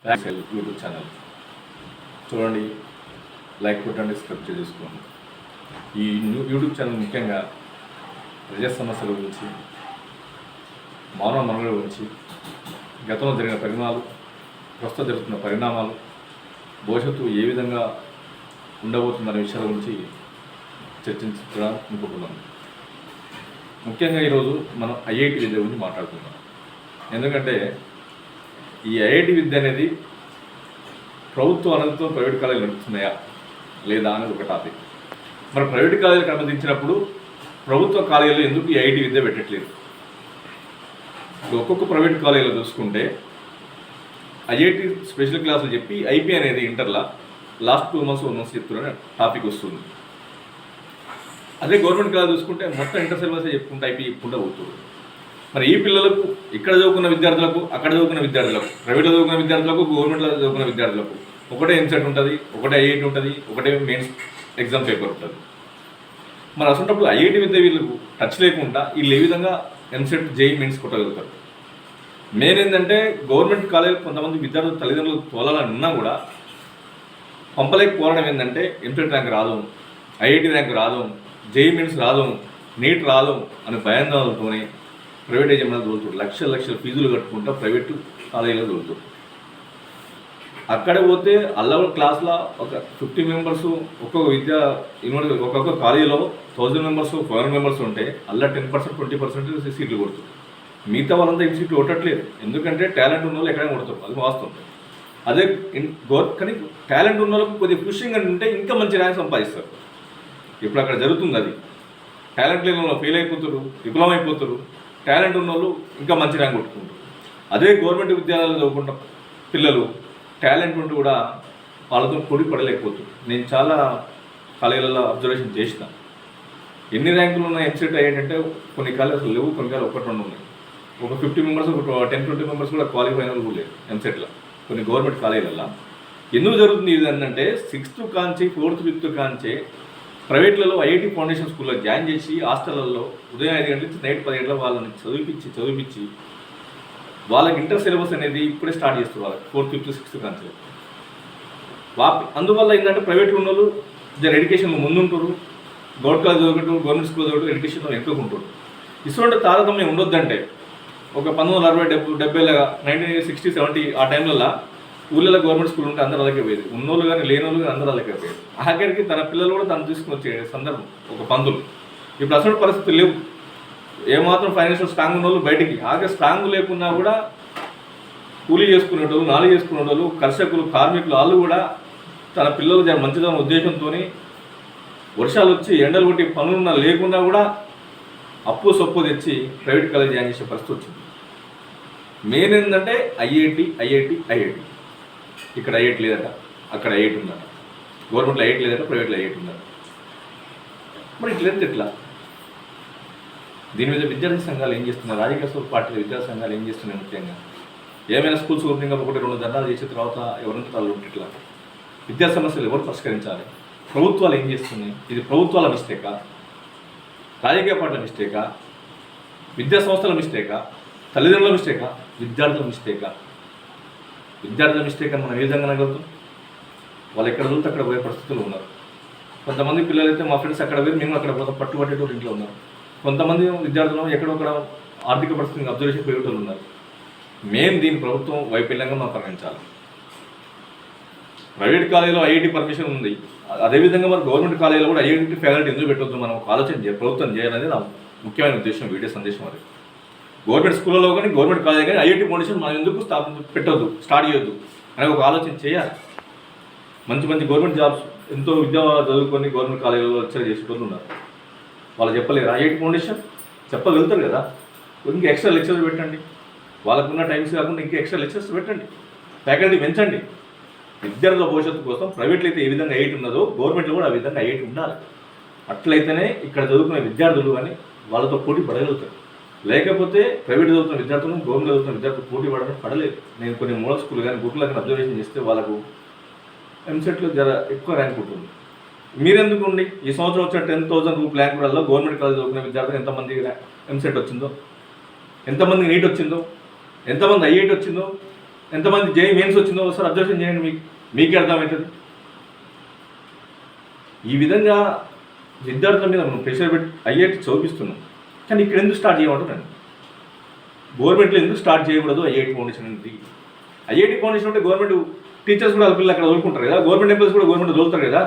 YouTube channel చూడండి, like కొట్టండి, subscribe చేసుకోండి. ఈ యూట్యూబ్ ఛానల్ ముఖ్యంగా ప్రజా సమస్యల గురించి, మానవ మనుగడ గురించి, గతంలో జరిగిన పరిణామాలు, ప్రస్తుతం జరుగుతున్న పరిణామాలు, భవిష్యత్తు ఏ విధంగా ఉండబోతుందనే విషయాల గురించి చర్చించుకోవాలనుకుంటున్నాం. ముఖ్యంగా ఈరోజు మనం ఐఐటి విద్య గురించి మాట్లాడుతున్నాం. ఎందుకంటే ఈ ఐఐటి విద్య అనేది ప్రభుత్వ అనుమతితో ప్రైవేట్ కాలేజీలు నడుస్తున్నాయా లేదా అనేది ఒక టాపిక్. మరి ప్రైవేట్ కాలేజీలకు అనుమతించినప్పుడు ప్రభుత్వ కాలేజీలో ఎందుకు ఈ ఐఐటి విద్య పెట్టట్లేదు? ఒక్కొక్క ప్రైవేట్ కాలేజీలో చూసుకుంటే ఐఐటి స్పెషల్ క్లాసులు చెప్పి ఐపీ అనేది ఇంటర్లో లాస్ట్ 2 months 1 month చెప్తున్న టాపిక్ వస్తుంది. అదే గవర్నమెంట్ కాలేజ్ చూసుకుంటే మొత్తం ఇంటర్ సిలబస్ చెప్పుకుంటే ఐపీ చెప్పుకుంటూ పోతుంది. మరి ఈ పిల్లలకు ఇక్కడ చదువుకున్న విద్యార్థులకు, అక్కడ చదువుకున్న విద్యార్థులకు, ప్రైవేట్లో చదువుకున్న విద్యార్థులకు, గవర్నమెంట్లో చదువుకున్న విద్యార్థులకు ఒకటే ఎంసెట్ ఉంటుంది, ఒకటే ఐఐటి ఉంటుంది, ఒకటే మెయిన్స్ ఎగ్జామ్ పేపర్ ఉంటుంది. మరి అసలు ఐఐటి విద్య వీళ్ళకు టచ్ లేకుండా వీళ్ళు ఏ విధంగా ఎంసెట్ జేఈ మెయిన్స్ కొట్టగలుగుతారు? మెయిన్ ఏంటంటే గవర్నమెంట్ కాలేజ్ కొంతమంది విద్యార్థులు తల్లిదండ్రులు తోలాలని ఉన్నా కూడా పంపలేకపోవడం ఏంటంటే ఎంసెట్ ర్యాంక్ రాదు, ఐఐటి ర్యాంక్ రాదు, జేఈ మెయిన్స్ రాదు, నీట్ రాదు అని భయాందోళనతోనే ప్రైవేట్ ఏజెంట్గా తోలుతాడు. లక్షల ఫీజులు కట్టుకుంటా ప్రైవేట్ కాలేజీలో తోలుతాడు. అక్కడ పోతే అల్ల క్లాస్లో ఒక 50 members ఒక్కొక్క యూనివర్సిటీ ఒక్కొక్క కాలేజీలో 1000 members 500 members ఉంటే అల్ల 10% 20% సీట్లు కొడుతుంది. మిగతా వాళ్ళంతా ఈ సీట్లు కొట్టట్లేదు. ఎందుకంటే టాలెంట్ ఉన్న వాళ్ళు ఎక్కడైనా కొడతారు, అది వాస్తవం. అదే కానీ టాలెంట్ ఉన్న వాళ్ళకు కొద్దిగా పుషింగ్ అని ఉంటే ఇంకా మంచి ర్యాంక్ సంపాదిస్తారు. ఇప్పుడు అక్కడ జరుగుతుంది అది. టాలెంట్ లేని వాళ్ళు ఫెయిల్ అయిపోతారు, విఫలం అయిపోతారు. టాలెంట్ ఉన్న వాళ్ళు ఇంకా మంచి ర్యాంక్ కొట్టుకుంటారు. అదే గవర్నమెంట్ విద్యాలయాలు చదువుకుంటాం పిల్లలు టాలెంట్ ఉంటూ కూడా వాళ్ళతో పోటీ పడలేకపోతుంది. నేను చాలా కాలేజీలలో అబ్జర్వేషన్ చేసిన. ఎన్ని ర్యాంకులు ఉన్న ఎంసెట్ అయ్యేటంటే కొన్ని కాలేజీలు లేవు, కొన్ని కాలేజీలు 1-2 ఉన్నాయి. ఒక 50 members 10-20 members కూడా క్వాలిఫై అయిన వాళ్ళు లేదు ఎంసెట్లో కొన్ని గవర్నమెంట్ కాలేజీలలో. ఎందుకు జరుగుతుంది ఇది అంటే 6th కాంచి 4th 5th కాంచే ప్రైవేట్లలో ఐఐటి ఫౌండేషన్ స్కూల్లో జాయిన్ చేసి హాస్టళ్లలో ఉదయం 5 గంటల నుంచి నైట్ 10 గంటల వాళ్ళని చదివించి వాళ్ళకి ఇంటర్ సిలబస్ అనేది ఇప్పుడే స్టార్ట్ చేస్తారు. వాళ్ళకి 4th 5th 6th కాంచి. అందువల్ల ఏంటంటే ప్రైవేట్లో ఉన్న వాళ్ళు జర ఎడ్యుకేషన్లో ముందుంటారు, గవర్నమెంట్ కాలేజ్ చదువుకుంటారు, గవర్నమెంట్ స్కూల్ చదువుకుంటారు, ఎడ్యుకేషన్లో వెనుకకుంటారు. ఇటువంటి తారతమ్యం ఉండొద్దంటే ఒక 1960-70 1960 70 ఆ టైంలలో ఊళ్ళలో గవర్నమెంట్ స్కూల్ ఉంటే అందరూ అలాగే పోయేది. ఉన్నోళ్ళు కానీ లేనోళ్ళు కానీ అందరూ అలాగే పోయేది. ఆఖరికి తన పిల్లలు కూడా తను తీసుకుని వచ్చే సందర్భం ఒక పందులు. ఇప్పుడు అసలు పరిస్థితులు లేవు. ఏమాత్రం ఫైనాన్షియల్ స్ట్రాంగ్ ఉన్న వాళ్ళు బయటికి, ఆఖరి స్ట్రాంగ్ లేకున్నా కూడా కూలీ చేసుకునేటోళ్ళు, నాలి చేసుకునేటోళ్ళు, కర్షకులు, కార్మికులు వాళ్ళు కూడా తన పిల్లలు మంచిదన్న ఉద్దేశంతో వర్షాలు వచ్చి ఎండలు కొట్టి పనులున్నా లేకుండా కూడా అప్పు సొప్పు తెచ్చి ప్రైవేట్ కాలేజ్ జాయిన్ చేసే పరిస్థితి వచ్చింది. మెయిన్ ఏంటంటే ఐఐటి. ఇక్కడ ఐఐటి లేదట, అక్కడ ఐఐటి ఉందట. గవర్నమెంట్లో ఐఐటి లేదట, ప్రైవేట్లో ఐఐటి ఉందట. మరి ఇట్లేదు ఎట్లా? దీని మీద విద్యార్థి సంఘాలు ఏం చేస్తున్నారు? రాజకీయ పార్టీల విద్యార్థి సంఘాలు ఏం చేస్తున్నాయి? ముఖ్యంగా ఏమైనా స్కూల్స్ ఓపెనింగ్ 1-2 ధర్నాలు చేసిన తర్వాత ఎవరంతా వాళ్ళు ఇట్లా విద్యా సమస్యలు ఎవరు పరిష్కరించాలి? ప్రభుత్వాలు ఏం చేస్తున్నాయి? ఇది ప్రభుత్వాల మిస్టేకా, రాజకీయ పార్టీల మిస్టేకా, విద్యా సంస్థల మిస్టేకా, తల్లిదండ్రుల మిస్టేకా, విద్యార్థుల మిస్టేకా? విద్యార్థుల మిస్టేక్ అని మనం ఏ విధంగా అనగలుగుతాం? వాళ్ళు ఎక్కడ చూస్తే అక్కడ పోయే పరిస్థితులు ఉన్నారు. కొంతమంది పిల్లలు అయితే మా ఫ్రెండ్స్ అక్కడ పోయి మేము అక్కడ పోతాం పట్టుబట్టేటోళ్ళు ఇంట్లో ఉన్నారు. కొంతమంది విద్యార్థులు ఎక్కడొక్కడ ఆర్థిక పరిస్థితిని అబ్జర్వేషన్ పోయేటోళ్ళు ఉన్నారు. మేము దీని ప్రభుత్వం వైఫల్యంగా మనం పరిగణించాలి. ప్రైవేట్ కాలేజీలో ఐఐటి పర్మిషన్ ఉంది, అదేవిధంగా మరి గవర్నమెంట్ కాలేజీలో కూడా ఐఐటి ఫ్యాకల్టీ ఎందుకు పెట్టొద్దు మనం ఆలోచన ప్రభుత్వం చేయాలనేది నా ముఖ్యమైన ఉద్దేశం, వీడియో సందేశం. అది గవర్నమెంట్ స్కూల్లో కానీ గవర్నమెంట్ కాలేజ్ కానీ ఐఐటి ఫౌండేషన్ మనం ఎందుకు పెట్టొద్దు, స్టార్ట్ చేయొద్దు అనే ఒక ఆలోచన చేయాలి. మంచి గవర్నమెంట్ జాబ్స్ ఎంతో విద్య చదువుకొని గవర్నమెంట్ కాలేజీలో లెక్చర్ చేసేటోళ్ళు ఉన్నారు. వాళ్ళు చెప్పలేరు. ఐఐటి ఫౌండేషన్ చెప్పగలుగుతారు కదా, ఇంకా ఎక్స్ట్రా లెక్చర్స్ పెట్టండి. వాళ్ళకున్న టైమ్స్ కాకుండా ఇంకా ఎక్స్ట్రా లెక్చర్స్ పెట్టండి, ఫ్యాకల్టీ పెంచండి. విద్యార్థుల భవిష్యత్తు కోసం ప్రైవేట్లో అయితే ఏ విధంగా ఐఐటి ఉన్నదో గవర్నమెంట్లో కూడా ఆ విధంగా ఐఐటి ఉండాలి. అట్లయితేనే ఇక్కడ చదువుకునే విద్యార్థులు కానీ వాళ్ళతో పోటీ పడగలుగుతారు. లేకపోతే ప్రైవేట్ చదువుతున్న విద్యార్థులు గవర్నమెంట్ చదువుతున్న విద్యార్థులు పోటీ పడలేదు. నేను కొన్ని మోడల్ స్కూల్ కానీ గురుకులకు అబ్జర్వేషన్ చేస్తే వాళ్ళకు ఎంసెట్లో జర ఎక్కువ ర్యాంక్ ఉంటుంది. మీరెందుకు ఉండి ఈ సంవత్సరం వచ్చిన 10,000 ర్యాంకులలో గవర్నమెంట్ కాలేజ్ చదువుకునే విద్యార్థులు ఎంతమంది ఎంసెట్ వచ్చిందో, ఎంతమంది నీట్ వచ్చిందో, ఎంతమంది ఐఐటి వచ్చిందో ఎంతమంది జేఈ మెయిన్స్ వచ్చిందో ఒకసారి అబ్జర్వేషన్ చేయండి, మీకే అర్థమవుతుంది. ఈ విధంగా విద్యార్థుల మీద మనం ప్రెషర్ పెట్టి ఐఐటి చదివిస్తున్నాం, కానీ ఇక్కడ ఎందుకు స్టార్ట్ చేయమంటున్నాను? గవర్నమెంట్లో ఎందుకు స్టార్ట్ చేయకూడదు ఐఐటి ఫౌండేషన్ అనేది? ఐఐటి ఫౌండేషన్ అంటే గవర్నమెంట్ టీచర్స్ కూడా పిల్లలు అక్కడ వదులుకుంటారు కదా, గవర్నమెంట్ ఎంప్లాయీస్ కూడా గవర్నమెంట్ వదులుతారు కదా.